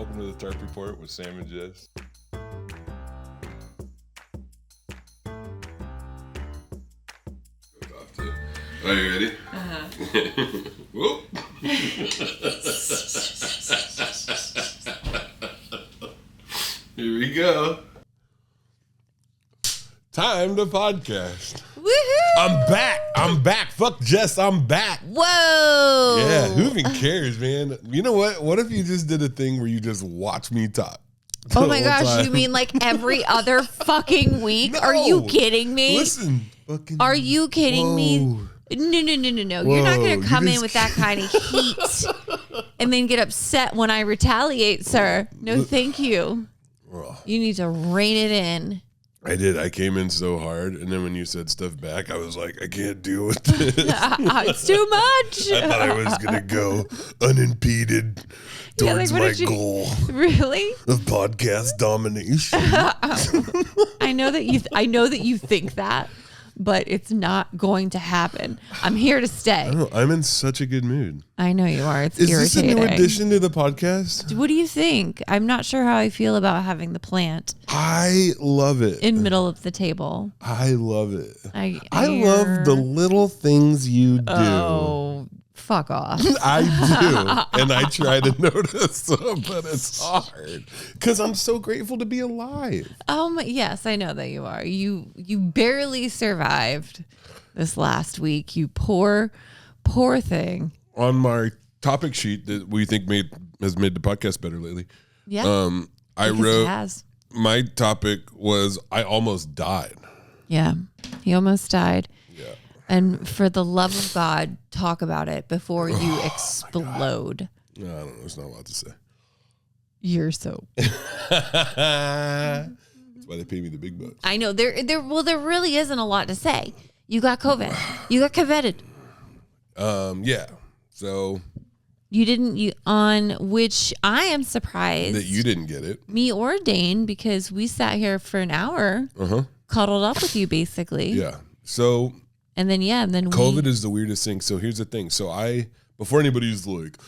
Welcome to the Tarp Report with Sam and Jess. Are you ready? Whoop. Here we go. Time to podcast. Woohoo! I'm back. Fuck Jess, I'm back. Whoa! Yeah, who even cares, man? You know what? What if you just did a thing where you just watch me talk? Oh my gosh, you mean like every other fucking week? No. Are you kidding me? Listen, fucking. Are you kidding me? No. Whoa, You're not going to come in with that kind of heat and then get upset when I retaliate, sir. No, thank you. You need to rein it in. I did. I came in so hard, and then when you said stuff back, I was like, I can't deal with this. It's too much. I thought I was going to go unimpeded towards my goal. Really? Of podcast domination. I know that you think that, but it's not going to happen. I'm here to stay. I don't know. I'm in such a good mood. I know you are. It's Is irritating. this a new addition to the podcast? What do you think? I'm not sure how I feel about having the plant I love it. in middle of the table. I love it. I hear- love the little things you do. Oh, fuck off. I do. And I try to notice, but it's hard because I'm so grateful to be alive. Yes, I know that you are. You barely survived this last week. You poor thing. On my topic sheet that we think has made the podcast better lately. Yeah. I because wrote it has. My topic was I almost died. Yeah. He almost died. Yeah. And for the love of God, talk about it before you explode. No, I don't know. There's not a lot to say. You're so. That's why they pay me the big bucks. I know there really isn't a lot to say. You got COVID. You got coveted. Yeah. So on which I am surprised that you didn't get it. Me or Dane, because we sat here for an hour, cuddled up with you basically. Yeah. So and then COVID is the weirdest thing. So here's the thing. So before anybody's like,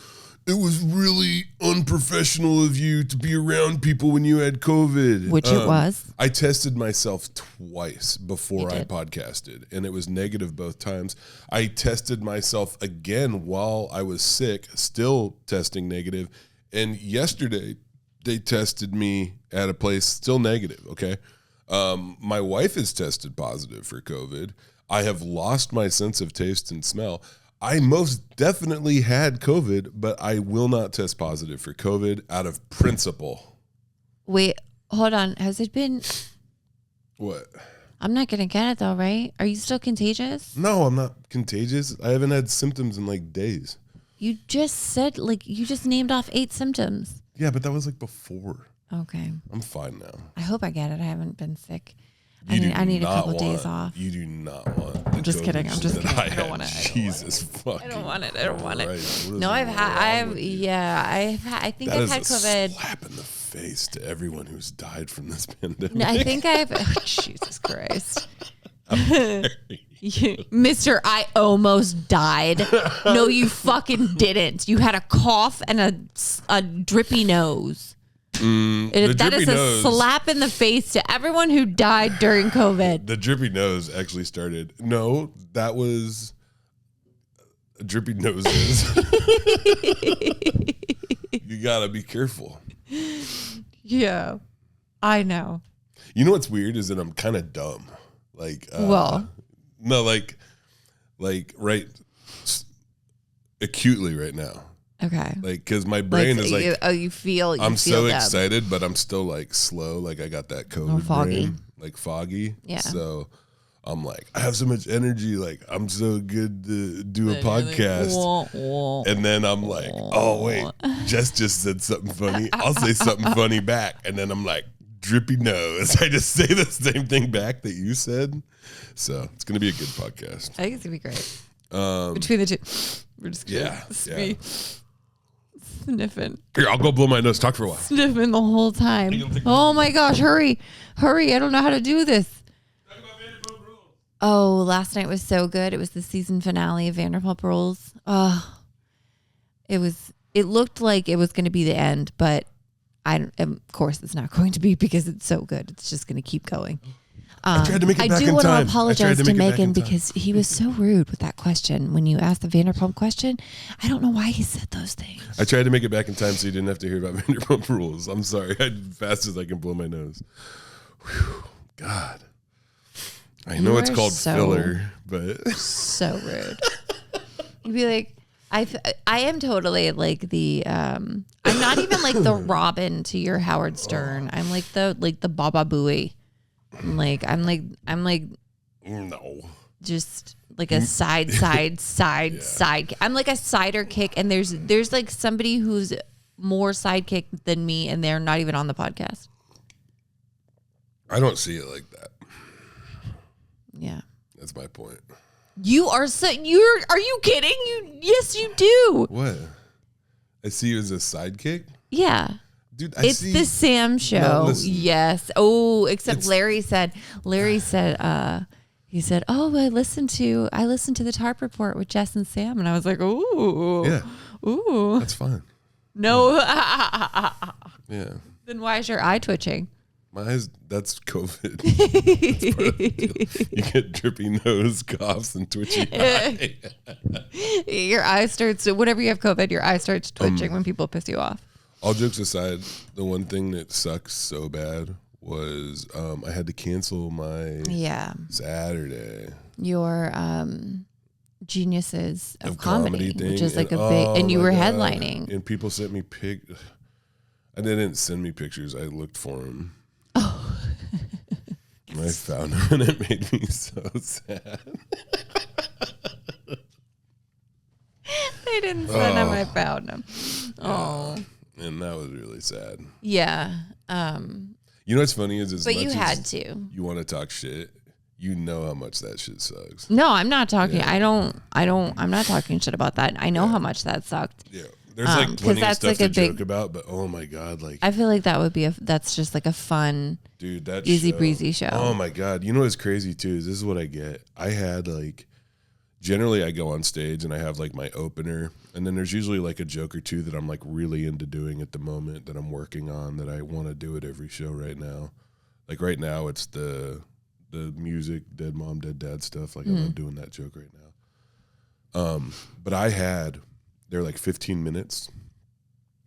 it was really unprofessional of you to be around people when you had COVID. Which it was. I tested myself twice before I did. podcasted, and it was negative both times. I tested myself again while I was sick, still testing negative. And yesterday, they tested me at a place, still negative, okay? My wife is tested positive for COVID. I have lost my sense of taste and smell. I most definitely had COVID, but I will not test positive for COVID out of principle. Wait, hold on. Has it been? What? I'm not gonna get it though, right? Are you still contagious? No, I'm not contagious. I haven't had symptoms in like days. You just said you just named off 8 symptoms. Yeah, but that was like before. Okay. I'm fine now. I hope I get it. I haven't been sick. I need a couple days off. You do not want. I'm just kidding. I don't want it. Jesus fucking. I don't want it. I don't want it. Christ, No, I think I've had COVID. That is a slap in the face to everyone who's died from this pandemic. No, I think Jesus Christ. Mr. I almost died. No, you fucking didn't. You had a cough and a drippy nose. That is a slap in the face to everyone who died during COVID. The drippy nose actually started. No, that was drippy noses. You gotta be careful. Yeah, I know. You know what's weird is that I'm kind of dumb. Right, acutely right now. Okay. Like, because my brain is like, you feel. I'm so dumb. excited, but I'm still like slow. Like I got that COVID foggy. brain, like foggy. Yeah. So I'm like, I have so much energy. Like I'm so good to do a podcast. And then I'm like, oh wait, Jess just said something funny. I'll say something funny back. And then I'm like, drippy nose. I just say the same thing back that you said. So it's gonna be a good podcast. I think it's gonna be great. Between the two, we're just gonna be sniffing. Here, I'll go blow my nose. Talk for a while. Sniffing the whole time. Oh my gosh, hurry. I don't know how to do this. Oh, last night was so good. It was the season finale of Vanderpump Rules. It looked like it was going to be the end, but Of course, it's not going to be because it's so good. It's just going to keep going. I tried to make it back in time. I do want to apologize to Megan because he was so rude with that question. When you asked the Vanderpump question, I don't know why he said those things. I tried to make it back in time so you didn't have to hear about Vanderpump Rules. I'm sorry. I did fast as I can blow my nose. Whew, God. I know it's called filler, but. So rude. You'd be like, I am totally like the, I'm not even like the Robin to your Howard Stern. I'm like the Baba Booey. I'm like no, just like a side. I'm like a cider kick, and there's like somebody who's more sidekick than me, and they're not even on the podcast. I don't see it like that. Yeah, that's my point. You are are you kidding? Yes, you do. What? I see you as a sidekick? Yeah. Dude, it's the Sam show. No, yes. Oh, except Larry said, he said, oh, I listened to the Tarp report with Jess and Sam. And I was like, ooh. Yeah. Ooh. That's fine. No. Yeah. Then why is your eye twitching? My eyes, that's COVID. That's you get drippy nose, coughs, and twitchy eye. Your eye starts, whenever you have COVID, your eye starts twitching when people piss you off. All jokes aside, the one thing that sucks so bad was I had to cancel my Saturday. Your Geniuses of Comedy thing, which is like a big, and you were headlining. And people sent me and they didn't send me pictures. I looked for them. Oh. And I found them, and it made me so sad. They didn't send them. I found them. Oh. And that was really sad. Yeah. You know what's funny is but you had to. You want to talk shit. You know how much that shit sucks. No, I'm not talking. Yeah. I'm not talking shit about that. I know how much that sucked. Yeah. There's like plenty of stuff to joke about, but oh my God, like I feel like that would be that's just like a fun, dude, that easy breezy show. Oh my God. You know what's crazy too is this is what I get. I had like generally I go on stage and I have like my opener, and then there's usually like a joke or two that I'm like really into doing at the moment that I'm working on that I want to do at every show right now. Like right now it's the music, dead mom, dead dad stuff. Like I love doing that joke right now. But they're like 15 minutes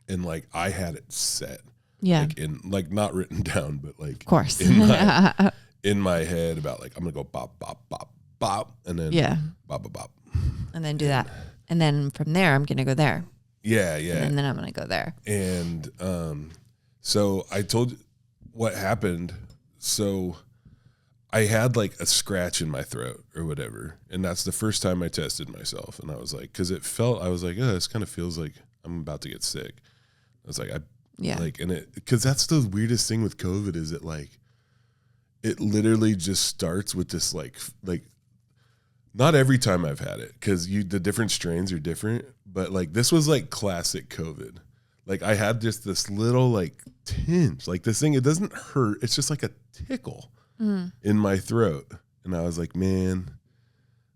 and like I had it set. Yeah. Like in like not written down, but like of course in my head about like I'm gonna go bop, bop, bop, bop, and then bop, bop, bop. And then do that. And then from there I'm gonna go there. Yeah. And then I'm gonna go there. And so I told you what happened. So I had like a scratch in my throat or whatever. And that's the first time I tested myself. And I was like, cause I was like, oh, this kind of feels like I'm about to get sick. I was like, cause that's the weirdest thing with COVID is it literally just starts with this like not every time I've had it. Cause the different strains are different, but like this was like classic COVID. Like I had just this little like tinge, like this thing, it doesn't hurt. It's just like a tickle. In my throat. And I was like, man,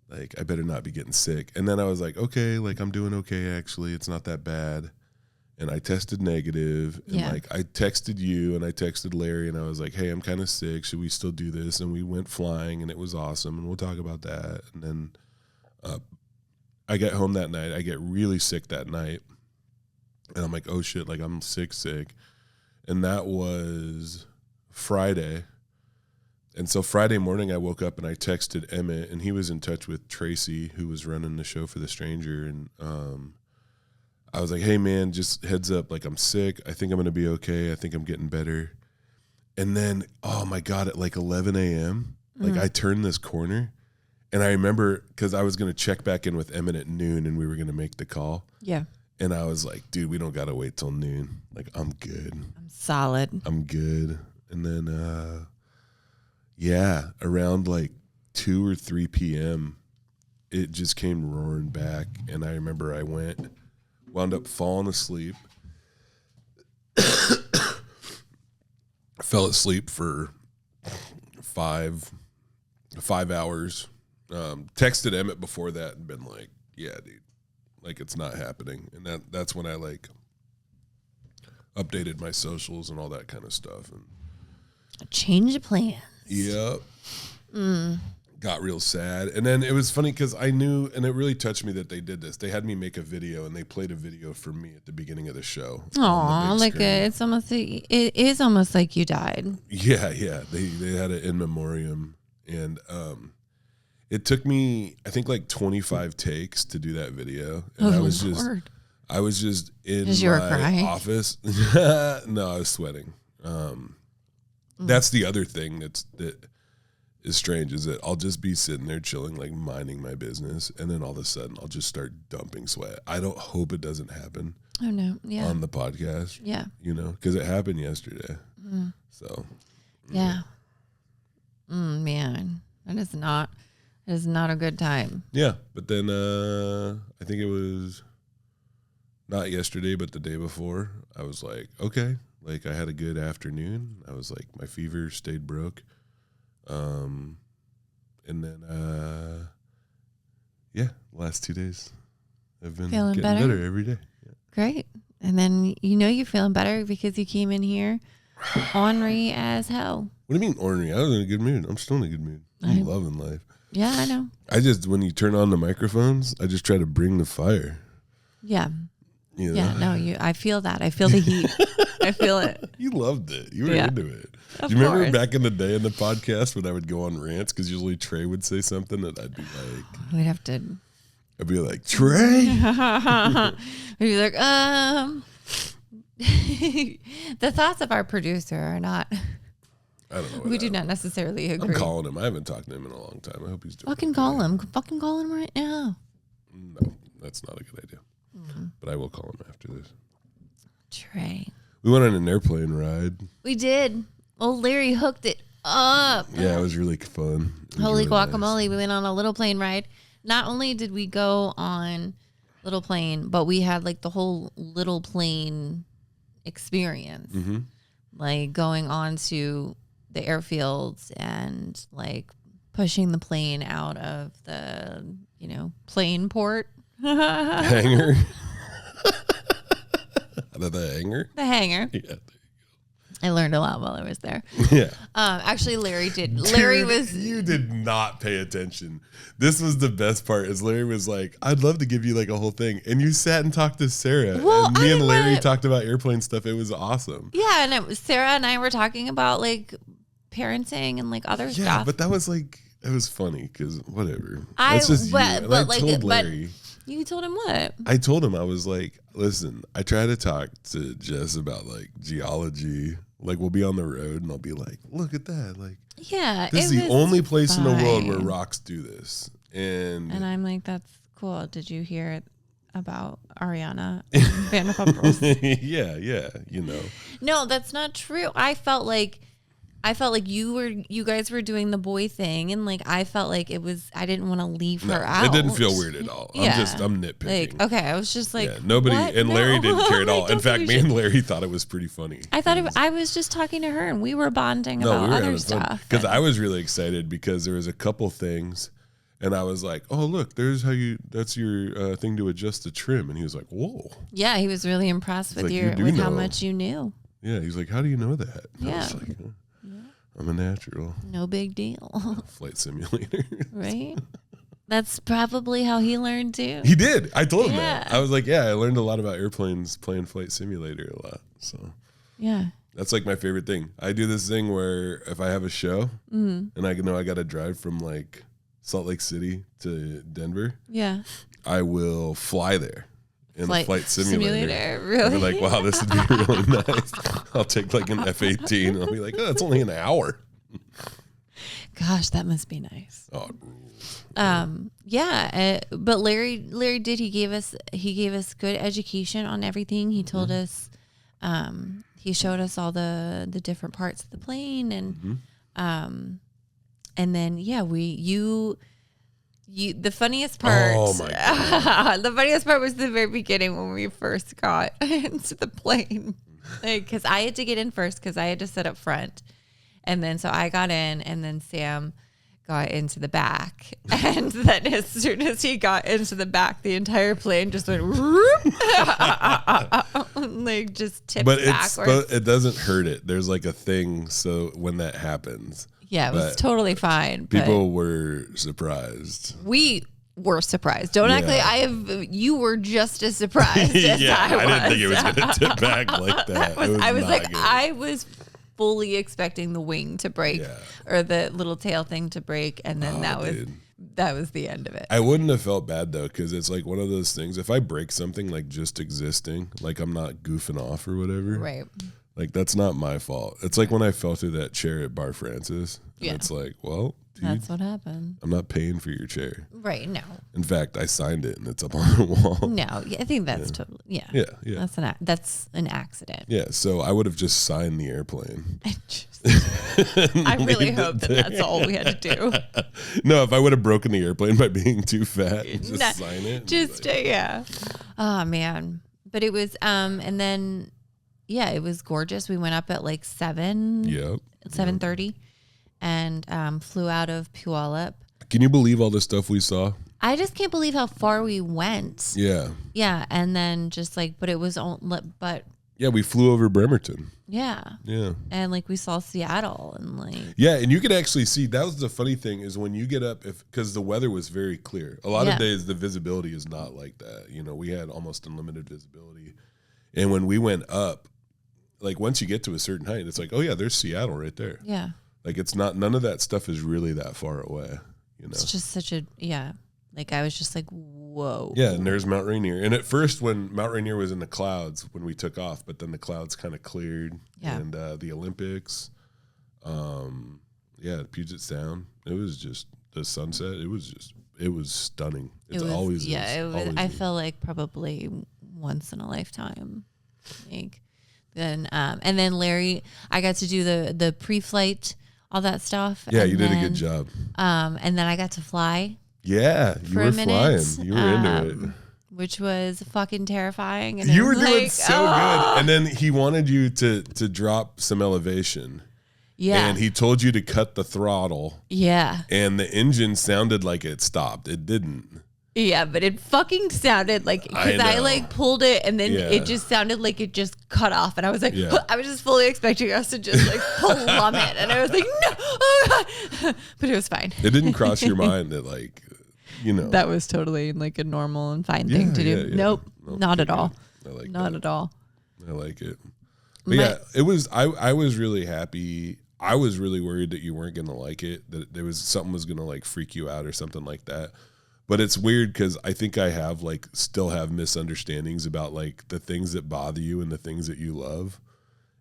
like I better not be getting sick. And then I was like, okay, like I'm doing okay actually. It's not that bad. And I tested negative. And like I texted you and I texted Larry and I was like, hey, I'm kind of sick. Should we still do this? And we went flying and it was awesome. And we'll talk about that. And then I get home that night. I get really sick that night. And I'm like, oh shit, like I'm sick. And that was Friday. And so Friday morning I woke up and I texted Emmett and he was in touch with Tracy who was running the show for The Stranger. And I was like, hey man, just heads up, like I'm sick. I think I'm going to be okay. I think I'm getting better. And then, oh my God, at like 11 a.m., like I turned this corner and I remember because I was going to check back in with Emmett at noon and we were going to make the call. Yeah. And I was like, dude, we don't got to wait till noon. Like I'm good. I'm solid. I'm good. And then, around like 2 or 3 p.m., it just came roaring back. And I remember I wound up falling asleep. I fell asleep for 5 hours. Texted Emmett before that and been like, yeah, dude, like it's not happening. And that's when I like updated my socials and all that kind of stuff. And change of plans. Yep. Got real sad. And then it was funny because I knew, and it really touched me that they did this. They had me make a video, and they played a video for me at the beginning of the show. Aw, like it's almost like, it is almost like you died. Yeah. They had it in memoriam, and it took me, I think, like 25 takes to do that video, and I was just in my office. No, I was sweating. That's the other thing that is strange, is that I'll just be sitting there chilling, like minding my business, and then all of a sudden I'll just start dumping sweat. I don't hope it doesn't happen. Oh no, yeah. On the podcast, yeah, because it happened yesterday. So, yeah. Man, that is not a good time. Yeah, but then I think it was not yesterday, but the day before, I was like, okay, like I had a good afternoon. I was like, my fever stayed broke. And then, last 2 days I've been getting better every day. Yeah. Great. And then you're feeling better because you came in here ornery as hell. What do you mean ornery? I was in a good mood. I'm still in a good mood. I'm loving life. Yeah, I know. When you turn on the microphones, I just try to bring the fire. Yeah. Yeah, no, I feel that. I feel the heat. I feel it. You loved it. You were into it. Do you remember back in the day in the podcast when I would go on rants? Because usually Trey would say something that I'd be like... I'd be like, Trey? I'd be like, the thoughts of our producer are not... I don't know. We do not necessarily agree. I'm calling him. I haven't talked to him in a long time. I hope he's doing Fucking call him. Fucking call him right now. No, that's not a good idea. But I will call him after this. Trey. We went on an airplane ride. We did. Old Larry hooked it up. Yeah, it was really fun. Holy guacamole. Nice. We went on a little plane ride. Not only did we go on little plane, but we had like the whole little plane experience. Like going on to the airfields and like pushing the plane out of the, plane port. Hangar. Out of the hangar? The hangar. Yeah, there you go. I learned a lot while I was there. Yeah. Actually, Larry did. Dude, you did not pay attention. This was the best part, is Larry was like, I'd love to give you like a whole thing. And you sat and talked to Sarah. Well, and me and Larry talked about airplane stuff. It was awesome. Yeah, and it was Sarah and I were talking about like parenting and like other stuff. Yeah, but that was like, it was funny because whatever. You told him what? I told him, I was like, listen, I try to talk to Jess about like geology. Like we'll be on the road and I'll be like, look at that. Like, yeah, this is the only place in the world where rocks do this. And I'm like, that's cool. Did you hear it about Ariana and Vanderpump Rules? Yeah. No, that's not true. I felt like you guys were doing the boy thing, and like I felt like it was. I didn't want to leave her out. It didn't feel weird at all. Yeah. I'm nitpicking. Like, okay, I was just like, nobody what? And Larry didn't care at all. In fact, me and Larry thought it was pretty funny. I thought I was just talking to her, and we were bonding about other stuff. Because I was really excited because there was a couple things, and I was like, oh look, that's your thing to adjust the trim, and he was like, whoa. Yeah, he was really impressed with how much you knew. Yeah, he's like, how do you know that? And yeah. I was like, I'm a natural. No big deal. Flight simulator. Right? That's probably how he learned too. He did. I told him that. I was like, I learned a lot about airplanes playing Flight Simulator a lot. So yeah. That's like my favorite thing. I do this thing where if I have a show and I know I got to drive from like Salt Lake City to Denver. Yeah. I will fly there. In the flight simulator. Really? I'll be like, wow, this would be really nice. I'll take like an F-18 and I'll be like, oh, it's only an hour. Gosh, that must be nice. Oh, it rules. But Larry did. He gave us good education on everything. He told us, he showed us all the different parts of the plane, and then the funniest part. Oh my God. The funniest part was the very beginning when we first got into the plane, because I had to get in first because I had to sit up front, and then so I got in, and then Sam got into the back. And then as soon as he got into the back, the entire plane just went like just tipped backwards. But it doesn't hurt it. There's like a thing. So when that happens. Yeah, it was totally fine. People were surprised. We were surprised. Don't act like you were just as surprised as I was. I didn't think it was going to tip back like that. I was fully expecting the wing to break or the little tail thing to break, and then that was the end of it. I wouldn't have felt bad though, because it's like one of those things. If I break something like just existing, like I'm not goofing off or whatever, right? Like that's not my fault. It's like when I fell through that chair at Bar Francis. And it's like, well, dude, that's what happened. I'm not paying for your chair. Right? No. In fact, I signed it and it's up on the wall. No, I think that's totally yeah. That's an accident. Yeah, so I would have just signed the airplane. I really hope that's all we had to do. No, if I would have broken the airplane by being too fat, just sign it. Just yeah. Oh man, but it was and then it was gorgeous. We went up at like 7:30, and flew out of Puyallup. Can you believe all the stuff we saw? I just can't believe how far we went. Yeah. Yeah, and then just like, but it was yeah, we flew over Bremerton. Yeah. Yeah. And like we saw Seattle and like. Yeah, and you could actually see, that was the funny thing is when you get up, because the weather was very clear. A lot of days the visibility is not like that. You know, we had almost unlimited visibility. And when we went up, like once you get to a certain height, it's like, oh yeah, there's Seattle right there. Yeah. Like it's not, none of that stuff is really that far away. You know, it's just such a Like I was just like, whoa. Yeah, and there's Mount Rainier. And at first, when Mount Rainier was in the clouds when we took off, but then the clouds kind of cleared. Yeah. And the Olympics, Puget Sound. It was just the sunset. It was stunning. I felt like probably once in a lifetime. Like then and then Larry, I got to do the pre-flight, all that stuff. Yeah, you did a good job. And then I got to fly. Yeah, you were flying. You were into it. Which was fucking terrifying. And you were doing so good. And then he wanted you to drop some elevation. Yeah. And he told you to cut the throttle. Yeah. And the engine sounded like it stopped. It didn't. Yeah, but it fucking sounded like, because I like pulled it and then it just sounded like it just cut off. And I was like, I was just fully expecting us to just like plummet. And I was like, no, oh God. But it was fine. It didn't cross your mind that like, you know. That was totally like a normal and fine thing to do. Nope, not at all. I like not at all. I like it. But it was, I was really happy. I was really worried that you weren't going to like it, that there was something was going to like freak you out or something like that. But it's weird because I think I have still have misunderstandings about like the things that bother you and the things that you love.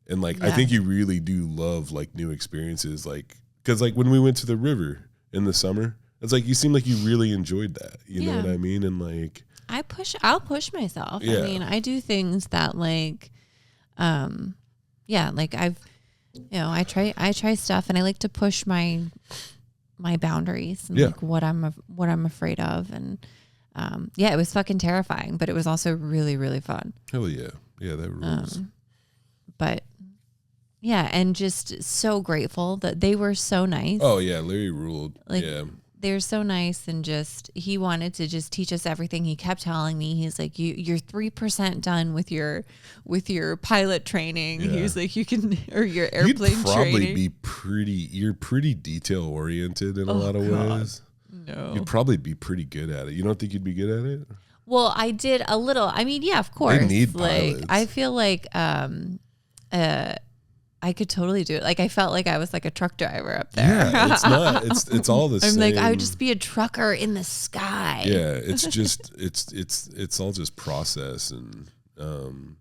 And like, I think you really do love like new experiences. Like, cause like when we went to the river in the summer, it's like, you seem like you really enjoyed that. You know what I mean? And like, I'll push myself. Yeah. I mean, I do things that like, like I try stuff and I like to push my boundaries and like what I'm afraid of. And it was fucking terrifying, but it was also really, really fun. Hell yeah. Yeah, that rules. But yeah, and just so grateful that they were so nice. Oh yeah, Larry ruled. Like, yeah. They're so nice, and just he wanted to just teach us everything. He kept telling me, he's like, you're 3% done with your pilot training. Yeah. He was like, you can, or your airplane You'd probably training. You're pretty detail oriented in a lot of ways. No. You'd probably be pretty good at it. You don't think you'd be good at it? Well, I did a little. I mean, yeah, of course. They need like pilots. I feel like I could totally do it. Like I felt like I was like a truck driver up there. Yeah, it's not. It's all the same. I'm like, I would just be a trucker in the sky. Yeah, it's just it's all just process, and and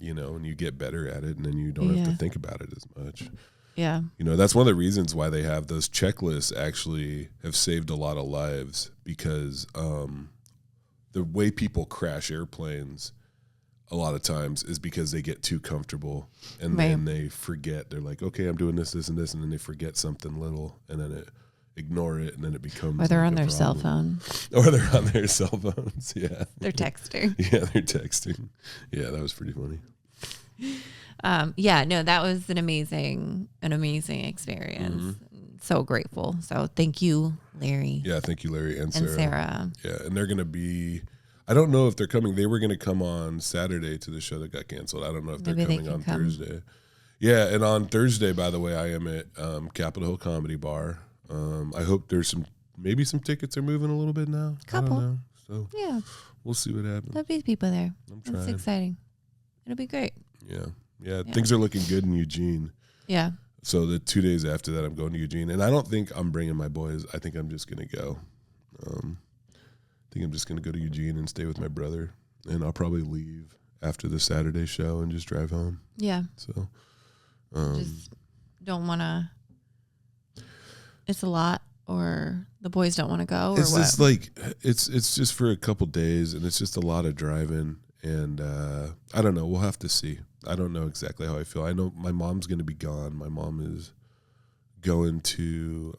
you get better at it, and then you don't have to think about it as much. Yeah. That's one of the reasons why they have those checklists. Actually, have saved a lot of lives, because the way people crash airplanes a lot of times is because they get too comfortable, and then they forget. They're like, okay, I'm doing this, and this, and then they forget something little, and then ignore it, and then it becomes. Or they're on their cell phone. Or they're on their cell phones. Yeah. They're texting. Yeah, they're texting. Yeah, that was pretty funny. No, that was an amazing experience. Mm-hmm. so grateful. So thank you, Larry. Yeah, thank you, Larry and Sarah. And Sarah. Yeah, and they're going to be, I don't know if they're coming. They were going to come on Saturday to the show that got canceled. I don't know if they're coming on Thursday. Yeah, and on Thursday, by the way, I am at Capitol Hill Comedy Bar. I hope there's maybe some tickets are moving a little bit now. Couple. I don't know. So yeah, we'll see what happens. There'll be people there. I'm trying. It's exciting. It'll be great. Yeah. Things are looking good in Eugene. Yeah. So the 2 days after that, I'm going to Eugene, and I don't think I'm bringing my boys. I think I'm just gonna go. I think I'm just gonna go to Eugene and stay with my brother, and I'll probably leave after the Saturday show and just drive home. Yeah. So, just don't want to. It's a lot, or the boys don't want to go. Or it's what? just like it's just for a couple days, and it's just a lot of driving, and I don't know. We'll have to see. I don't know exactly how I feel. I know my mom's going to be gone. My mom is going to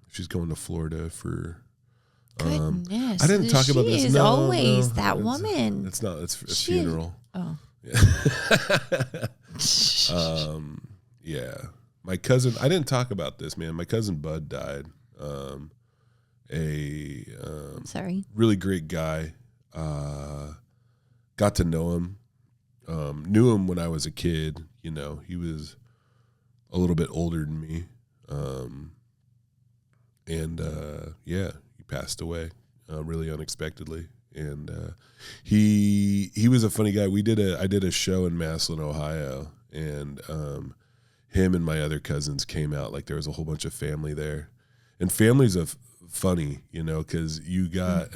she's going to Florida for Goodness. I didn't talk about this. She is no, always that woman. It's not. It's a funeral. Oh. Yeah. My cousin, I didn't talk about this, man. My cousin Bud died. Sorry. Really great guy. Got to know him. Knew him when I was a kid. You know, he was a little bit older than me. He passed away really unexpectedly. And he was a funny guy. I did a show in Massillon, Ohio, and him and my other cousins came out. Like there was a whole bunch of family there, and families are funny, you know, because you got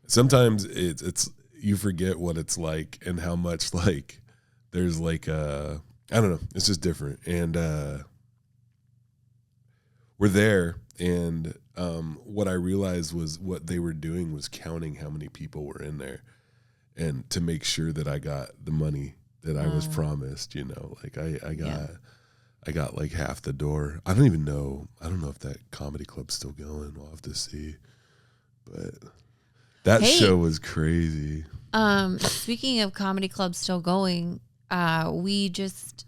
sometimes it's you forget what it's like and how much like there's like I don't know, it's just different. And we're there, and what I realized was what they were doing was counting how many people were in there, and to make sure that I got the money that I was promised. You know, like I got like half the door. I don't know if that comedy club's still going. We'll have to see. But that show was crazy. Speaking of comedy clubs still going, we just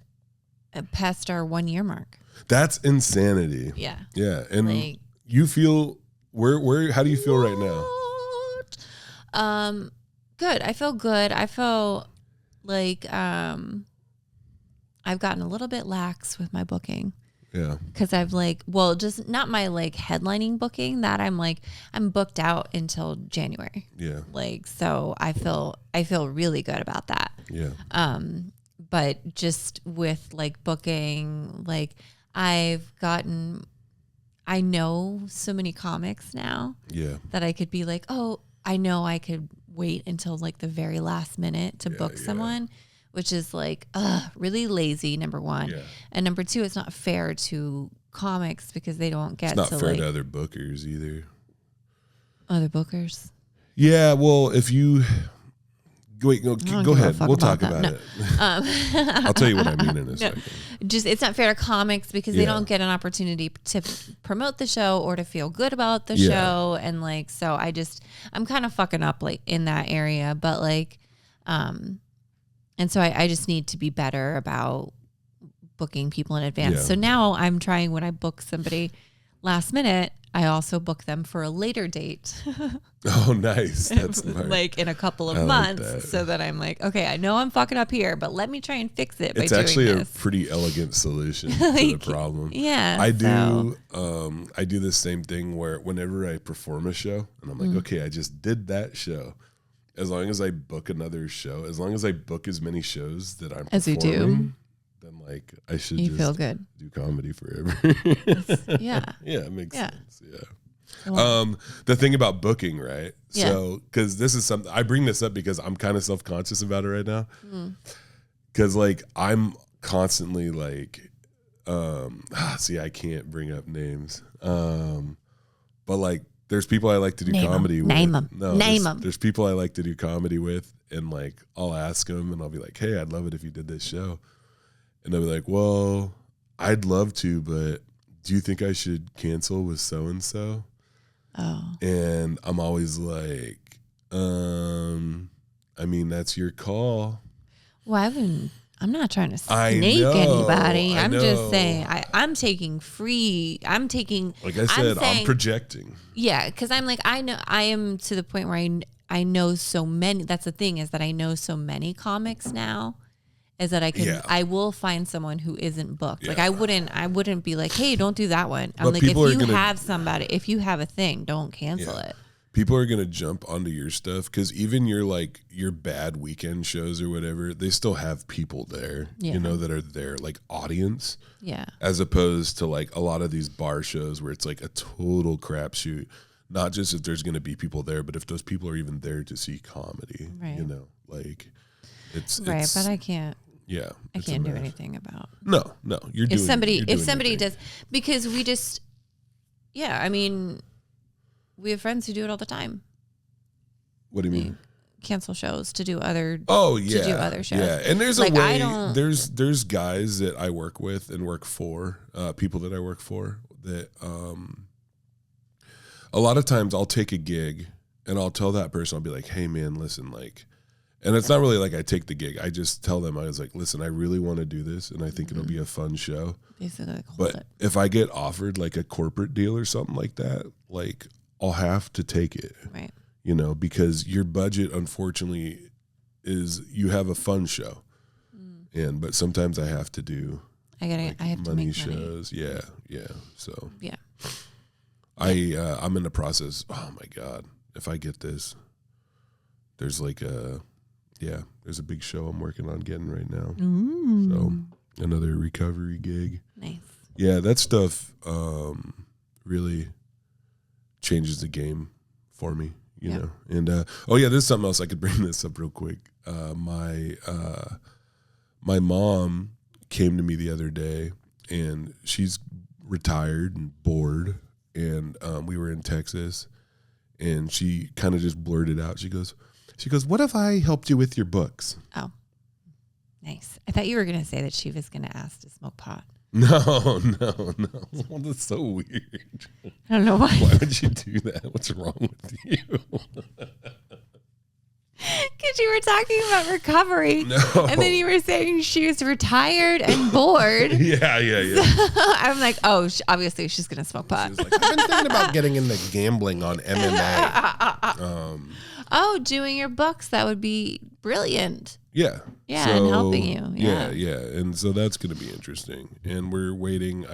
passed our 1 year mark. That's insanity. Yeah. Yeah. And you feel where how do you feel right now? Good. I feel good. I feel like I've gotten a little bit lax with my booking. Yeah. Because I've just not my headlining booking, that I'm booked out until January. Yeah. So I feel really good about that. Yeah. But just with booking, I know so many comics now. Yeah. That I could be I know I could wait until the very last minute to book someone. Which is really lazy, number one. Yeah. And number two, it's not fair to comics because they don't get to. It's not fair to other bookers either. Other bookers? Yeah, well, if you. Wait, go ahead. We'll talk about it. I'll tell you what I mean in a second. It's not fair to comics because they don't get an opportunity to promote the show or to feel good about the show. And so I'm kind of fucking up in that area. But and so I just need to be better about booking people in advance. Yeah. So now I'm trying, when I book somebody last minute, I also book them for a later date. Oh, nice. That's smart. In a couple of months, so that I'm okay, I know I'm fucking up here, but let me try and fix it by doing this. It's actually a pretty elegant solution to the problem. Yeah. I do the same thing where whenever I perform a show, and I'm okay, I just did that show. As long as I book another show, as long as I book as many shows that I'm as performing, you do, then I should you just feel good. Do comedy forever. Yeah. Yeah, it makes sense. Yeah. The thing about booking, right? Yeah. So, because this is something I bring this up because I'm kind of self-conscious about it right now. Because I'm constantly I can't bring up names. But there's people I like to do comedy with. Name them. No, Name them. There's people I like to do comedy with, and I'll ask them, and I'll be like, "Hey, I'd love it if you did this show," and they'll be like, "Well, I'd love to, but do you think I should cancel with so and so?" Oh. And I'm always like, I mean, that's your call. Well, I'm not trying to snake anybody. I'm just saying I'm taking free. Like I said, I'm projecting. Yeah, because I'm like, I know I am to the point where I know so many. That's the thing, is that I know so many comics now. Is that I will find someone who isn't booked. Yeah. Like I wouldn't be like, hey, don't do that one. I'm like, if you have a thing, don't cancel it. People are gonna jump onto your stuff because even your bad weekend shows or whatever, they still have people there, that are there, like audience. Yeah. As opposed to like a lot of these bar shows where it's like a total crapshoot. Not just if there's gonna be people there, but if those people are even there to see comedy. Right. Like it's right. But I can't. Yeah. I can't do anything about. No. If somebody does, because we just. Yeah, I mean. We have friends who do it all the time. What do you mean? Cancel shows to do other. Oh yeah, to do other shows. Yeah, and there's a way. There's guys that I work with and work for, people that I work for that. A lot of times I'll take a gig and I'll tell that person, I'll be like, hey man, listen, like, and it's not really like I take the gig. I just tell them, I was like, listen, I really want to do this and I think it'll be a fun show. Basically, like, but if I get offered like a corporate deal or something like that, like. I'll have to take it, right? Because your budget, unfortunately, is you have a fun show, but sometimes I have to do. I have to make shows, money. Yeah. So yeah, I'm in the process. Oh my god, if I get this, there's there's a big show I'm working on getting right now. So another recovery gig. Nice. Yeah, that stuff really changes the game for me, you know. And there's something else I could bring this up real quick. My mom came to me the other day, and she's retired and bored, and we were in Texas, and she kind of just blurted out. She goes, "What if I helped you with your books?" Oh, nice. I thought you were gonna say that she was gonna ask to smoke pot. No. Well, that's so weird. I don't know why. Why would you do that? What's wrong with you? Because you were talking about recovery. No. And then you were saying she was retired and bored. Yeah. So I'm like, oh, obviously she's going to smoke pot. She was like, I've been thinking about getting into gambling on MMA. Doing your books. That would be brilliant. Yeah. Yeah, and helping you. Yeah. And so that's going to be interesting. And we're waiting.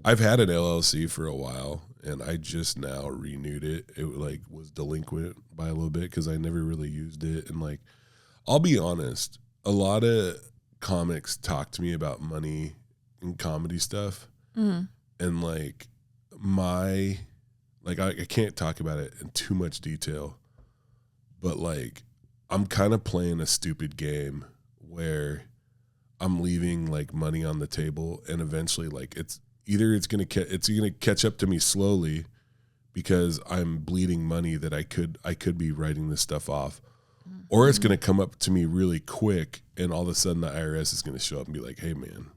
I've had an LLC for a while, and I just now renewed it. It was delinquent by a little bit because I never really used it. And I'll be honest, a lot of comics talk to me about money and comedy stuff. Mm-hmm. And I can't talk about it in too much detail, but I'm kind of playing a stupid game where I'm leaving money on the table, and eventually it's gonna catch up to me slowly because I'm bleeding money that I could be writing this stuff off, or it's gonna come up to me really quick, and all of a sudden the IRS is gonna show up and be like, "Hey man,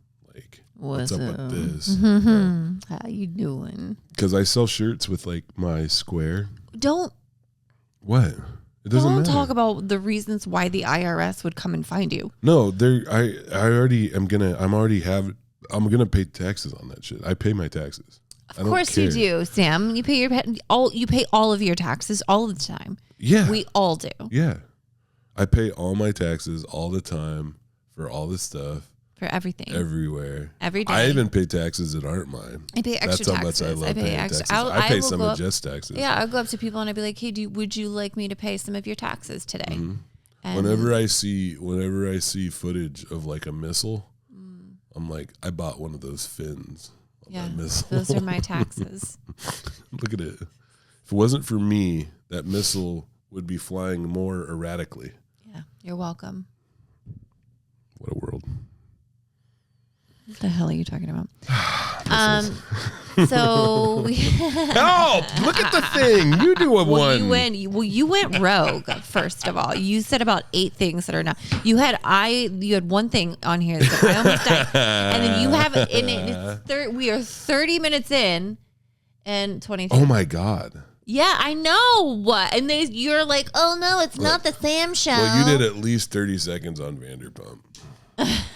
what's up with this? How you doing?" Because I sell shirts with my square. What? It doesn't matter. Talk about the reasons why the IRS would come and find you. No, I'm gonna pay taxes on that shit. I pay my taxes. Of course you do, Sam. You pay all of your taxes all the time. Yeah. We all do. Yeah. I pay all my taxes all the time for all this stuff. For everything. Everywhere. Every day. I even pay taxes that aren't mine. I pay extra taxes. That's how much I love paying taxes. I pay some of Jess' taxes. Yeah, I'll go up to people and I'd be like, hey, would you like me to pay some of your taxes today? Mm-hmm. Whenever I see footage of a missile, I'm like, I bought one of those fins. Yeah, those are my taxes. Look at it. If it wasn't for me, that missile would be flying more erratically. Yeah, you're welcome. What a world. What the hell are you talking about? So we look at the thing. You do one. You went rogue. First of all, you said about 8 things that are not. You had one thing on here that I almost died, and then you have it in it. We are 30 minutes in, and 23. Oh my god. Yeah, I know what. And you're like, oh no, it's not the Sam show. Well, you did at least 30 seconds on Vanderpump.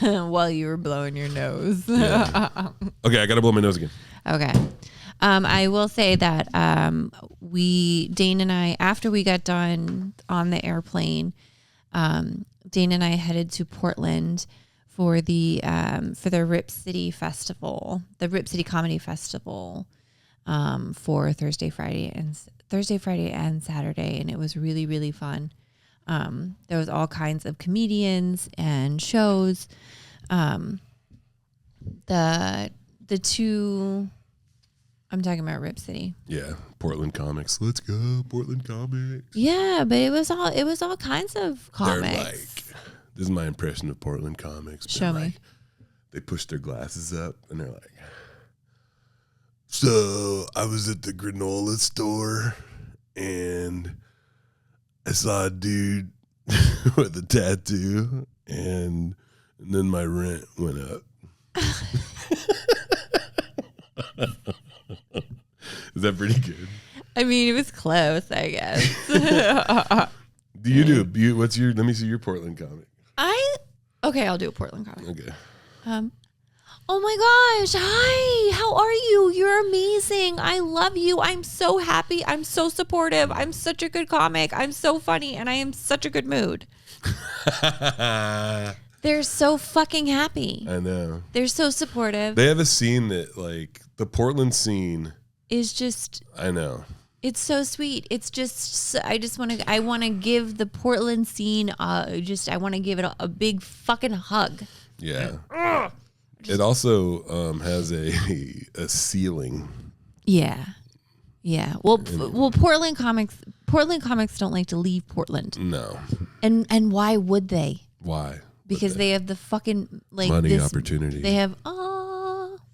While you were blowing your nose. Yeah. Okay, I gotta blow my nose again. Okay. I will say that Dane and I, after we got done on the airplane, Dane and I headed to Portland for the R.I.P City Festival, the R.I.P City Comedy Festival, for Thursday, Friday, and Saturday, and it was really, really fun. There was all kinds of comedians and shows. The two, I'm talking about R.I.P City. Yeah, Portland comics. Let's go, Portland comics. Yeah, but it was all kinds of comics. They're like, this is my impression of Portland comics. Show me. They push their glasses up and they're like, so I was at the granola store and I saw a dude with a tattoo and then my rent went up. Is that pretty good? I mean, it was close, I guess. Let me see your Portland comic. Okay, I'll do a Portland comic. Okay. Oh my gosh. Hi. How are you? You're amazing. I love you. I'm so happy. I'm so supportive. I'm such a good comic. I'm so funny and I am such a good mood. They're so fucking happy. I know. They're so supportive. They have a scene that, like, the Portland scene is just, I know. It's so sweet. It's just, I want to give the Portland scene, I want to give it a big fucking hug. Yeah. It also has a ceiling. Yeah. Yeah. Well, Portland comics don't like to leave Portland. No. And why would they? Why? Because they have the fucking money opportunity. They have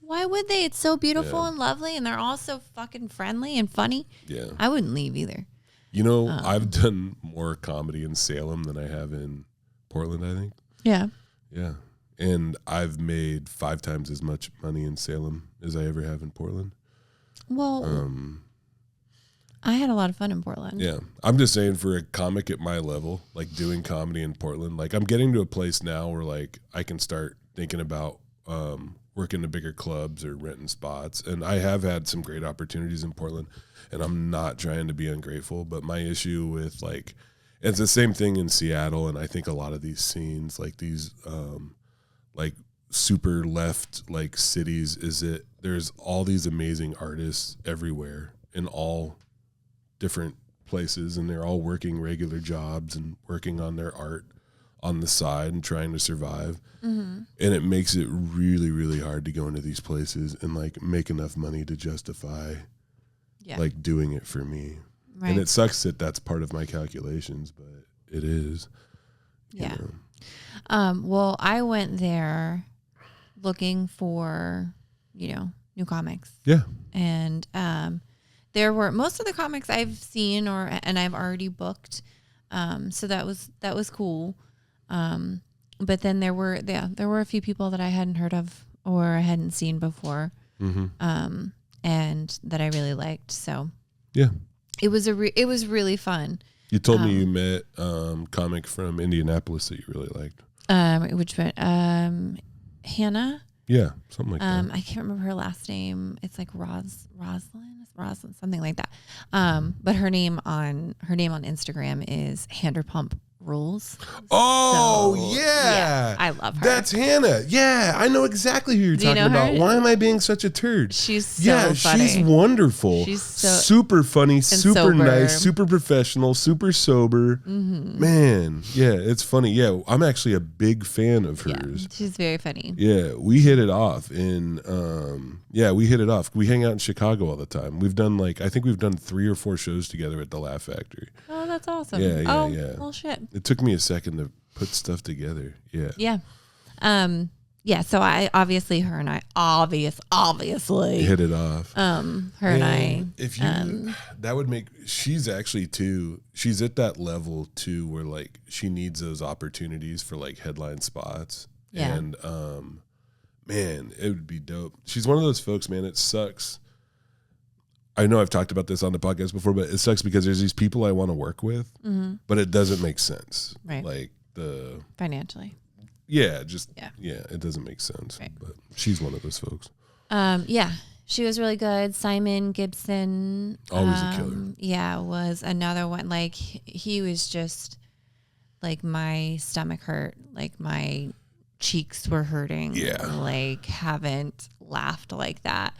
why would they? It's so beautiful and lovely and they're all so fucking friendly and funny. Yeah. I wouldn't leave either. You know, I've done more comedy in Salem than I have in Portland, I think. Yeah. Yeah. And I've made 5 times as much money in Salem as I ever have in Portland. Well, I had a lot of fun in Portland. Yeah. I'm just saying, for a comic at my level, like doing comedy in Portland, like I'm getting to a place now where like I can start thinking about working the bigger clubs or renting spots. And I have had some great opportunities in Portland, and I'm not trying to be ungrateful, but my issue with like, it's the same thing in Seattle. And I think a lot of these scenes, like these, like super left like cities, is that there's all these amazing artists everywhere in all different places, and they're all working regular jobs and working on their art on the side and trying to survive. Mm-hmm. And it makes it really, really hard to go into these places and like make enough money to justify like doing it for me. Right. And it sucks that that's part of my calculations, but it is. Yeah. You know. Well, I went there looking for, new comics. Yeah. And there were most of the comics I've seen and I've already booked. So that was cool. But then there were a few people that I hadn't heard of or I hadn't seen before. Mm-hmm. And that I really liked. So yeah, it was really fun. You told me you met comic from Indianapolis that you really liked. Which one? Hannah. Yeah, something like that. I can't remember her last name. It's like Roslyn, something like that. But her name on Instagram is Handerpump Rules. Oh, so, yeah. I love her. That's Hannah. Yeah, I know exactly who you're talking about. Why am I being such a turd? She's so funny. She's wonderful. She's super funny, super sober. Nice, super professional, super sober. Mm-hmm. Man, yeah, it's funny. Yeah, I'm actually a big fan of hers. Yeah, she's very funny. Yeah, we hit it off we hang out in Chicago all the time. I think we've done 3 or 4 shows together at the Laugh Factory. Oh, that's awesome. Yeah. Well, shit. It took me a second to put stuff together. Yeah. Yeah. So I obviously hit it off. She's actually too. She's at that level too, where like she needs those opportunities for like headline spots. Yeah. And man, it would be dope. She's one of those folks, man. It sucks. I know I've talked about this on the podcast before, but it sucks because there's these people I want to work with, but it doesn't make sense. Right. Like financially. Yeah, it doesn't make sense. Right. But she's one of those folks. Yeah. She was really good. Simon Gibson. Always a killer. Yeah, was another one. Like, he was just, like, my stomach hurt. Like, my cheeks were hurting. Yeah. Like, haven't laughed like that.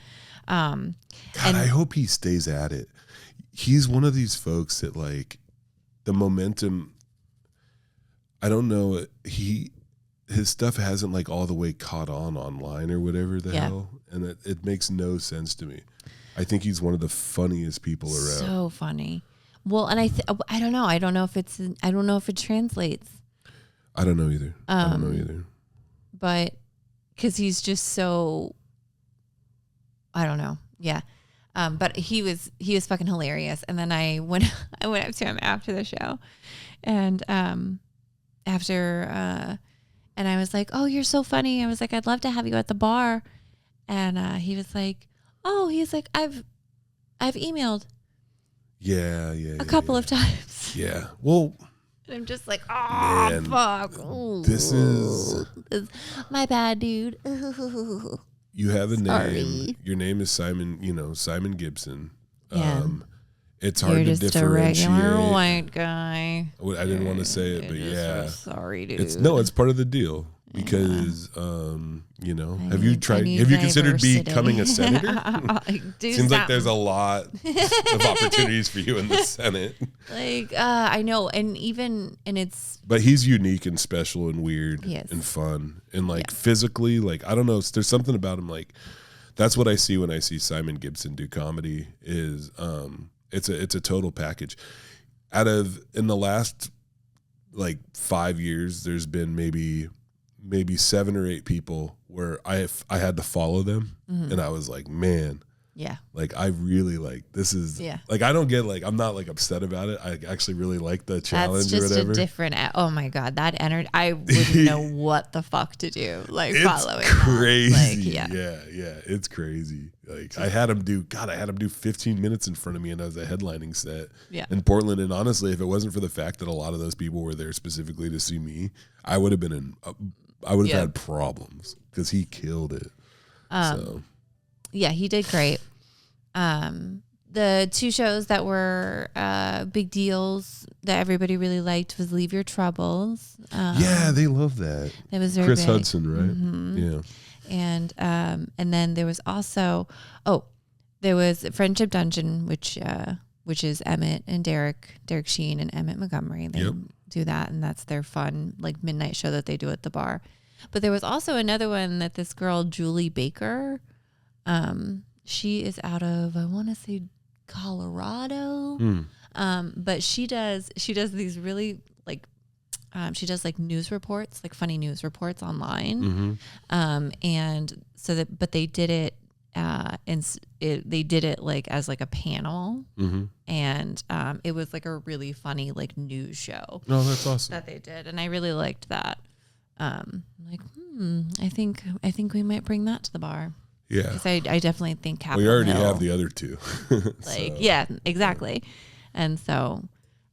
God, I hope he stays at it. He's one of these folks that, like, the momentum, I don't know, his stuff hasn't, like, all the way caught on online or whatever the hell. And it makes no sense to me. I think he's one of the funniest people around. So funny. Well, and I don't know. I don't know if it translates. I don't know either. But because he's just so, I don't know. Yeah. But he was fucking hilarious. And then I went up to him after the show, and and I was like, "Oh, you're so funny." I was like, "I'd love to have you at the bar." And he was like, "Oh," he's like, I've emailed a couple of times." Yeah. Well, and I'm just like, "Oh, man, fuck. Ooh, this is my bad, dude." You have a name. Your name is Simon, Simon Gibson. Yeah. It's hard to differentiate. A regular white guy. I didn't want to say it, but yeah. Sorry, dude. It's part of the deal because, have you considered becoming a senator? Seems like there's a lot of opportunities for you in the Senate. I know. And it's. But he's unique and special and weird and fun. And physically, I don't know, there's something about him. That's what I see when I see Simon Gibson do comedy is, it's a total package. In the last 5 years, there's been maybe 7 or 8 people where I had to follow them, and I was like, man, yeah, I really this is I don't get I'm not upset about it. I actually really like the challenge. That's just or whatever. A different. Oh my god, that energy! I wouldn't know what the fuck to do. It's following crazy. Yeah, it's crazy. I had him do 15 minutes in front of me, and I was a headlining set in Portland. And honestly, if it wasn't for the fact that a lot of those people were there specifically to see me, I would have been had problems because he killed it. Yeah, he did great. The 2 shows that were big deals that everybody really liked was Leave Your Troubles. They love that. It was very Chris big. Hudson, right? Mm-hmm. Yeah. And then there was also there was Friendship Dungeon, which is Emmett and Derek Sheen and Emmett Montgomery. They do that, and that's their fun midnight show that they do at the bar. But there was also another one that this girl Julie Baker, she is out of, I want to say, Colorado. But she does these really she does news reports, funny news reports online. And so but they did it they did it as a panel. And it was a really funny news show. Oh, that's awesome. That they did, and I really liked that. I think we might bring that to the bar. Yeah, because I definitely think Capitol we already Hill, have the other 2. Yeah, exactly. And so,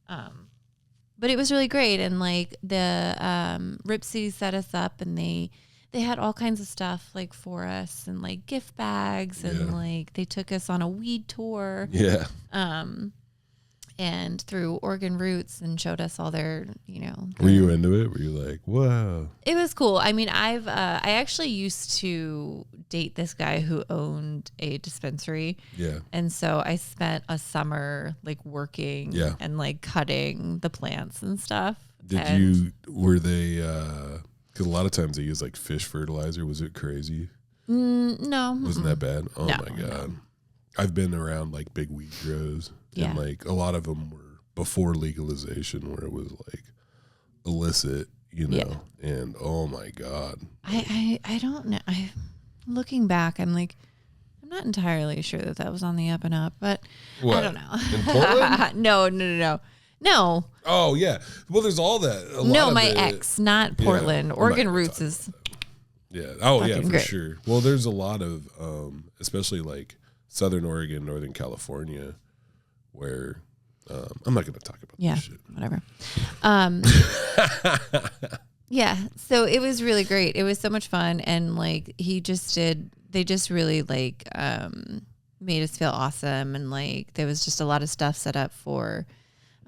but it was really great, and the Ripsy set us up, and they had all kinds of stuff for us, and gift bags, and they took us on a weed tour. Yeah. And through Oregon Roots, and showed us all their, Were you into it? Were you like, wow? It was cool. I mean, I actually used to date this guy who owned a dispensary. Yeah. And so I spent a summer working and cutting the plants and stuff. Were they, because a lot of times they use fish fertilizer. Was it crazy? No. Wasn't that bad? Oh no, my God. No. I've been around big weed grows. And a lot of them were before legalization, where it was illicit, and oh my God. I don't know. Looking back, I'm not entirely sure that was on the up and up, but what? I don't know. In Portland? No. Oh yeah. Well, there's all that. My ex, not Portland. Oregon Roots is. Yeah. Oh yeah, for great. sure. Well, there's a lot of, especially Southern Oregon, Northern California, where I'm not going to talk about this shit. Whatever. Yeah. So it was really great. It was so much fun. And like, they just really like, made us feel awesome. And like, there was just a lot of stuff set up for,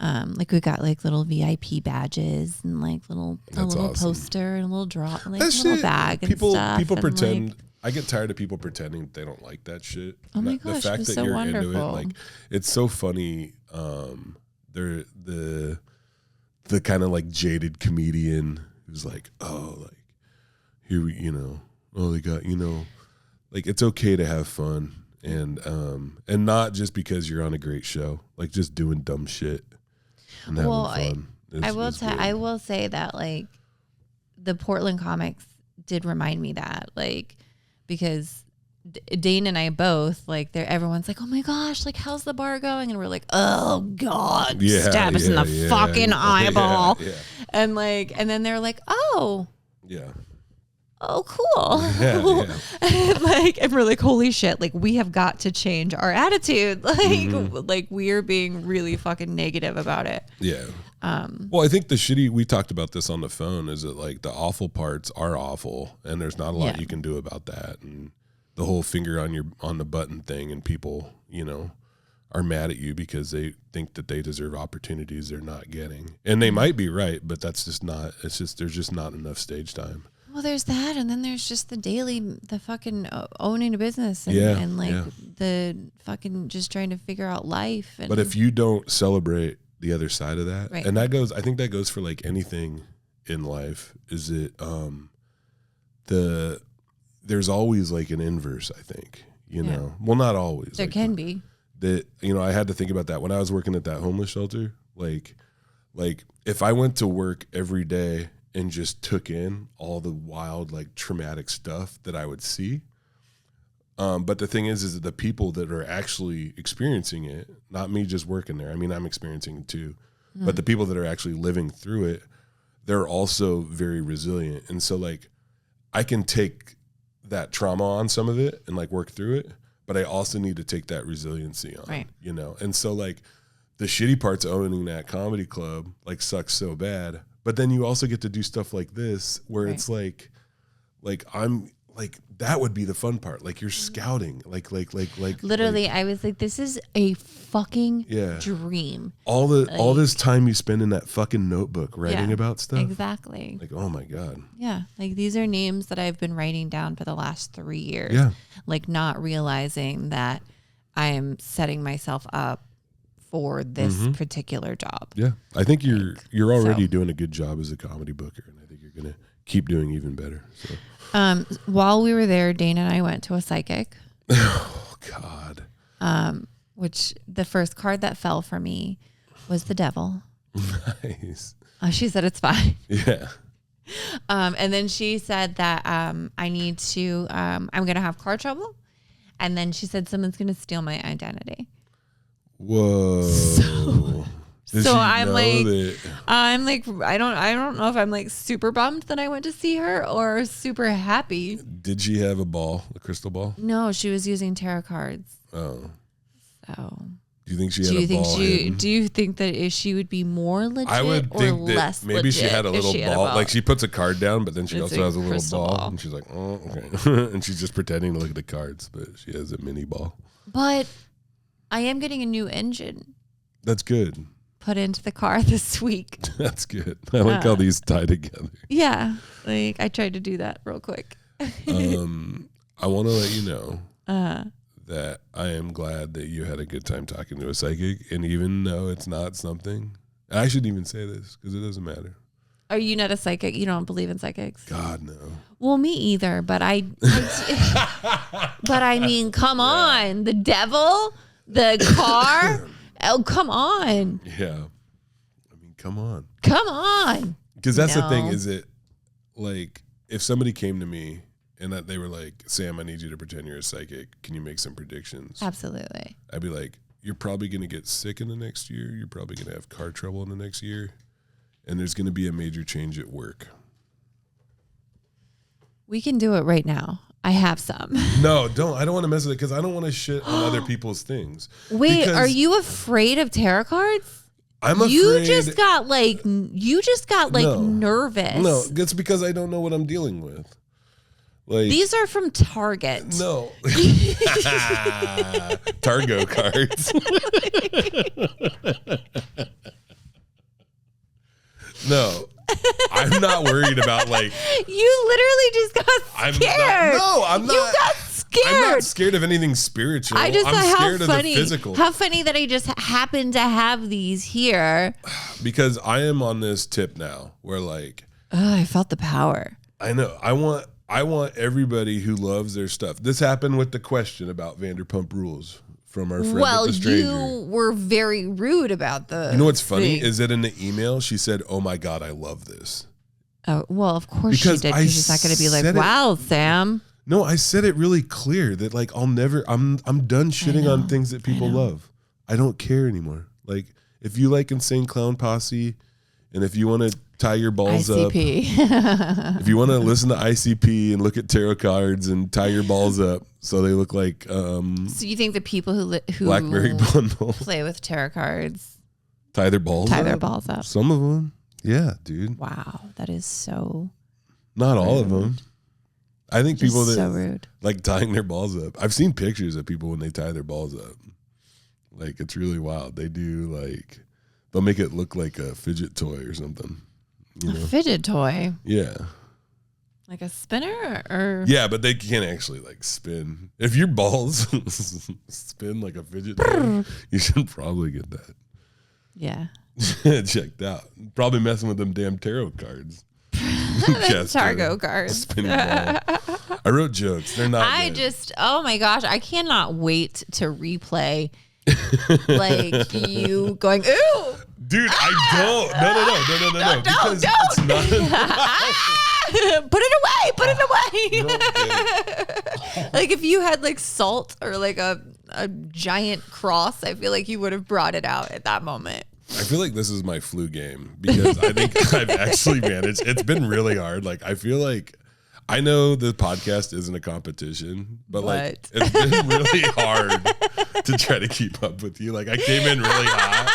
like we got like little VIP badges and like a little awesome. Poster and a little drop, like a little bag and stuff. People pretend. Like, I get tired of people pretending they don't like that shit. Oh my gosh, the fact it was that so you're wonderful. into it, like it's so funny. They're the kind of like jaded comedian who's like, oh, like here we, oh, they got, like it's okay to have fun and not just because you're on a great show, like just doing dumb shit and having fun. I will say that like the Portland comics did remind me that, like, because Dane and I both, like, everyone's like, oh my gosh, like, how's the bar going? And we're like, oh God, stab us in the fucking eyeball. Yeah. And like, and then they're like, oh, yeah, oh, cool. Yeah. And like, and we're like, holy shit, like, we have got to change our attitude. Like, like we're being really fucking negative about it. Yeah. Well, I think we talked about this on the phone, is that like the awful parts are awful and there's not a lot you can do about that. And the whole finger on the button thing, and people, are mad at you because they think that they deserve opportunities they're not getting. And they might be right, but that's just not, there's just not enough stage time. Well, there's that. And then there's just the fucking owning a business and the fucking just trying to figure out life. But if you don't celebrate the other side of that, right. And I think that goes for like anything in life, is it there's always like an inverse, I think, well, not always. There can be that, I had to think about that when I was working at that homeless shelter. Like if I went to work every day and just took in all the wild, like traumatic stuff that I would see. But the thing is that the people that are actually experiencing it, not me just working there. I mean, I'm experiencing it too, but the people that are actually living through it, they're also very resilient. And so like, I can take that trauma on some of it and like work through it, but I also need to take that resiliency on, right. And so like the shitty parts of owning that comedy club like sucks so bad, but then you also get to do stuff like this where it's like I'm like, that would be the fun part. Like you're scouting, like literally. I was like, this is a fucking dream. All this time you spend in that fucking notebook writing about stuff. Exactly. Like, oh my God. Yeah. Like these are names that I've been writing down for the last 3 years. Yeah. Like not realizing that I am setting myself up for this particular job. Yeah. I think you're already doing a good job as a comedy booker, and I think you're going to keep doing even better. So. While we were there, Dane and I went to a psychic. Oh God. Which the first card that fell for me was the devil. Nice. She said it's fine. Yeah. And then she said that I need to, I'm going to have car trouble. And then she said someone's going to steal my identity. Whoa. So I'm like, I don't know if I'm like super bummed that I went to see her or super happy. Did she have a crystal ball? No, she was using tarot cards. Oh. So. Do you think she had a ball hidden? Do you think that she would be more legit I would or think less that maybe she had a little ball. Like she puts a card down, but then she also has a little ball. And she's like, oh, okay. And she's just pretending to look at the cards, but she has a mini ball. But I am getting a new engine. That's good. Put into the car this week. That's good. I like how these tie together. Yeah. Like I tried to do that real quick. I want to let you know that I am glad that you had a good time talking to a psychic. And even though it's not something, I shouldn't even say this because it doesn't matter. Are you not a psychic? You don't believe in psychics? God, no. Well, me either. But but I mean, come on. The devil, the car. Oh, come on. Yeah. I mean, come on. Come on. Because that's the thing, is it like if somebody came to me and that they were like, Sam, I need you to pretend you're a psychic. Can you make some predictions? Absolutely. I'd be like, you're probably going to get sick in the next year. You're probably going to have car trouble in the next year. And there's going to be a major change at work. We can do it right now. I have some. No, don't. I don't want to mess with it because I don't want to shit on other people's things. Wait, are you afraid of tarot cards? I'm afraid. You just got like nervous. No, it's because I don't know what I'm dealing with. Like, these are from Target. No. Targo cards. No. I'm not worried about like. You literally just got scared. I'm not. You got scared. I'm not scared of anything spiritual. I just I'm thought scared how of funny. the physical. How funny that I just happened to have these here. Because I am on this tip now where like. Oh, I felt the power. I know. I want everybody who loves their stuff. This happened with the question about Vanderpump Rules from our friend at the Stranger. You were very rude about the. You know what's funny is that in the email she said, "Oh my God, I love this." Oh well, of course she did. Because she's not going to be like, "Wow, Sam." No, I said it really clear that like I'm done shitting on things that people love. I don't care anymore. Like if you like Insane Clown Posse, and if you want to tie your balls ICP. up, if you want to listen to ICP and look at tarot cards and tie your balls up so they look like. So you think the people who Blackberry bundle play with tarot cards tie their balls up? Some of them, yeah, dude. Wow, that is so. Not all of them. I think Just people that so rude. like tying their balls up. I've seen pictures of people when they tie their balls up. Like it's really wild. They do like they'll make it look like a fidget toy or something. You know? A fidget toy. Yeah. Like a spinner or yeah, but they can't actually like spin. If your balls spin like a fidget toy, you should probably get that. Yeah. Checked out. Probably messing with them damn tarot cards. Targo cards. I wrote jokes. They're not. Oh my gosh, I cannot wait to replay like you going, ooh. Dude, I don't. No. Because it's not. Put it away. Like if you had like salt or like a giant cross, I feel like you would have brought it out at that moment. I feel like this is my flu game because I think I've actually managed. It's been really hard. Like I feel like I know the podcast isn't a competition, but like it's been really hard to try to keep up with you. Like I came in really hot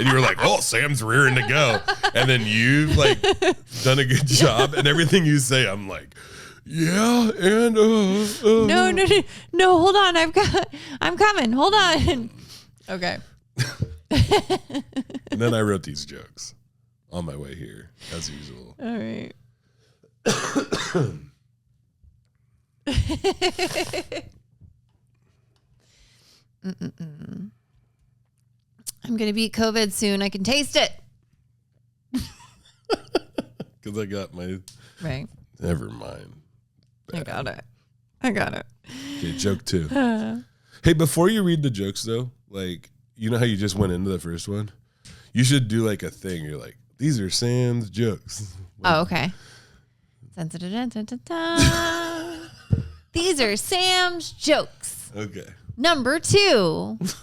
and you were like, "Oh, Sam's rearing to go," and then you've like done a good job, and everything you say, I'm like, "Yeah," and no. Hold on, I'm coming. Hold on. Okay. And then I wrote these jokes on my way here, as usual. All right. I'm going to beat COVID soon. I can taste it. Because I got my... Right. Never mind. I got it. Okay, joke 2. Hey, before you read the jokes, though, like, you know how you just went into the first one? You should do like a thing. You're like, these are Sam's jokes. Oh, okay. These are Sam's jokes. Okay. Number 2. That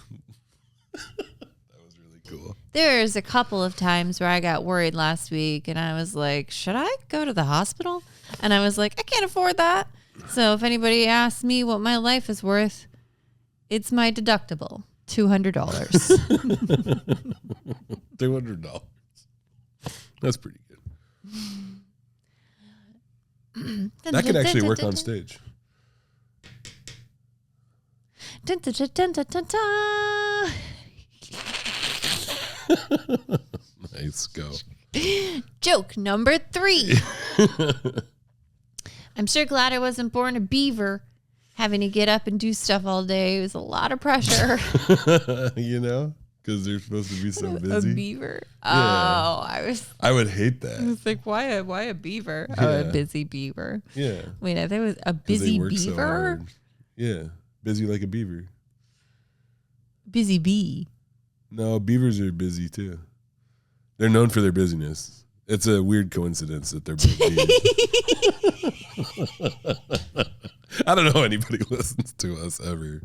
was really cool. There's a couple of times where I got worried last week and I was like, should I go to the hospital? And I was like, I can't afford that. So if anybody asks me what my life is worth, it's my deductible. $200. $200. That's pretty good. That could actually work on stage. Nice, go. Joke number 3. I'm sure glad I wasn't born a beaver. Having to get up and do stuff all day was a lot of pressure. You know, because they're supposed to be so busy. A beaver. Yeah. Oh, I would hate that. I was like, why a beaver? Yeah. Oh, a busy beaver. Yeah. Wait, I think it was a busy beaver. So yeah, busy like a beaver. Busy bee. No, beavers are busy too. They're known for their busyness. It's a weird coincidence that they're busy. I don't know anybody who listens to us ever.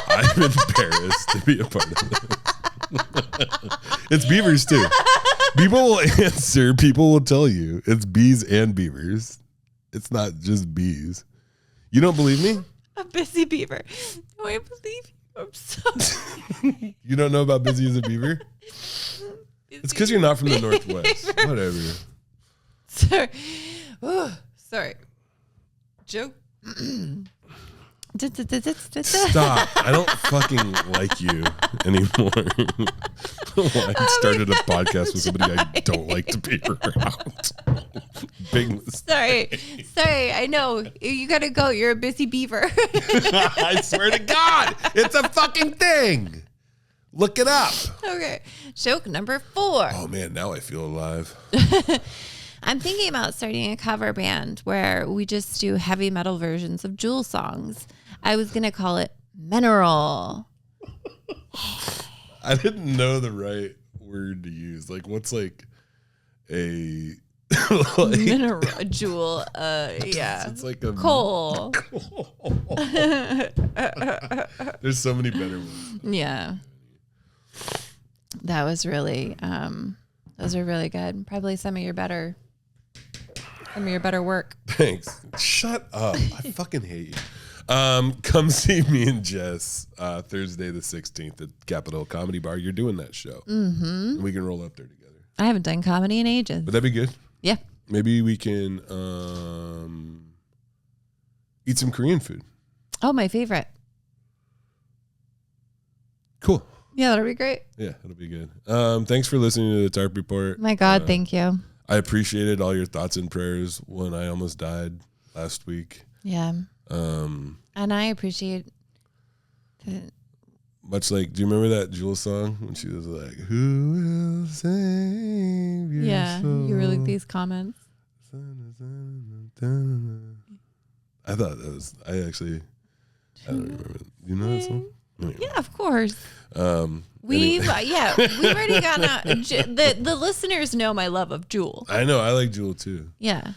I'm embarrassed to be a part of it. It's beavers too. People will answer. People will tell you it's bees and beavers. It's not just bees. You don't believe me? A busy beaver. No, I believe you. I'm sorry. You don't know about busy as a beaver? It's because you're not from the Northwest. Whatever. Sorry. Oh, sorry. Joke. Stop. I don't fucking like you anymore. I started a podcast with somebody I don't like to be around. Big mistake. Sorry. I know. You gotta go. You're a busy beaver. I swear to God. It's a fucking thing. Look it up. Okay. Joke number 4. Oh, man. Now I feel alive. I'm thinking about starting a cover band where we just do heavy metal versions of Jewel songs. I was going to call it Mineral. I didn't know the right word to use. Like, what's like a... Mineral, Jewel, yeah. It's like a... Coal. There's so many better ones. Yeah. That was really, those are really good. Probably some of your better work. Thanks. Shut up. I fucking hate you. Come see me and Jess Thursday the 16th at Capitol Comedy Bar. You're doing that show. Mm-hmm. And we can roll up there together. I haven't done comedy in ages. Would that be good? Yeah. Maybe we can eat some Korean food. Oh, my favorite. Cool. Yeah, that'll be great. Yeah, it'll be good. Thanks for listening to the Tarp Report. My God, thank you. I appreciated all your thoughts and prayers when I almost died last week. Yeah. And I appreciate it. Much like, do you remember that Jewel song when she was like, "Who will save your soul?" You were like these comments. I thought that was. I don't remember. You know that song? Anyway. Yeah, of course. We've already gone out. The listeners know my love of Jewel. I know. I like Jewel too. Yeah.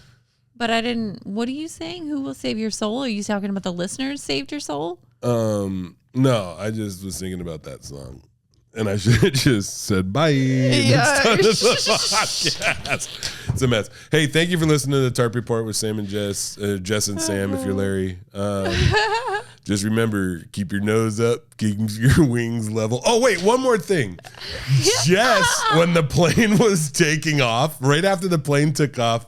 But I didn't. What are you saying? Who will save your soul? Are you talking about the listeners saved your soul? No, I just was thinking about that song. And I should have just said bye. Yeah. It's a mess. Hey, thank you for listening to the Tarp Report with Sam and Jess. Jess and Sam, if you're Larry. Just remember, keep your nose up, keep your wings level. Oh, wait, one more thing. Jess, when the plane was taking off, right after the plane took off,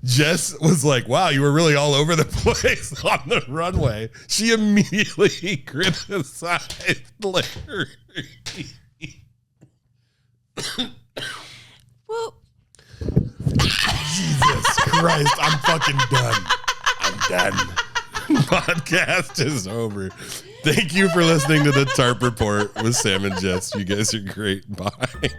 Jess was like, wow, you were really all over the place on the runway. She immediately criticized Larry. Well, Jesus Christ, I'm fucking done. I'm done. Podcast is over. Thank you for listening to the Tarp Report with Sam and Jess. You guys are great. Bye.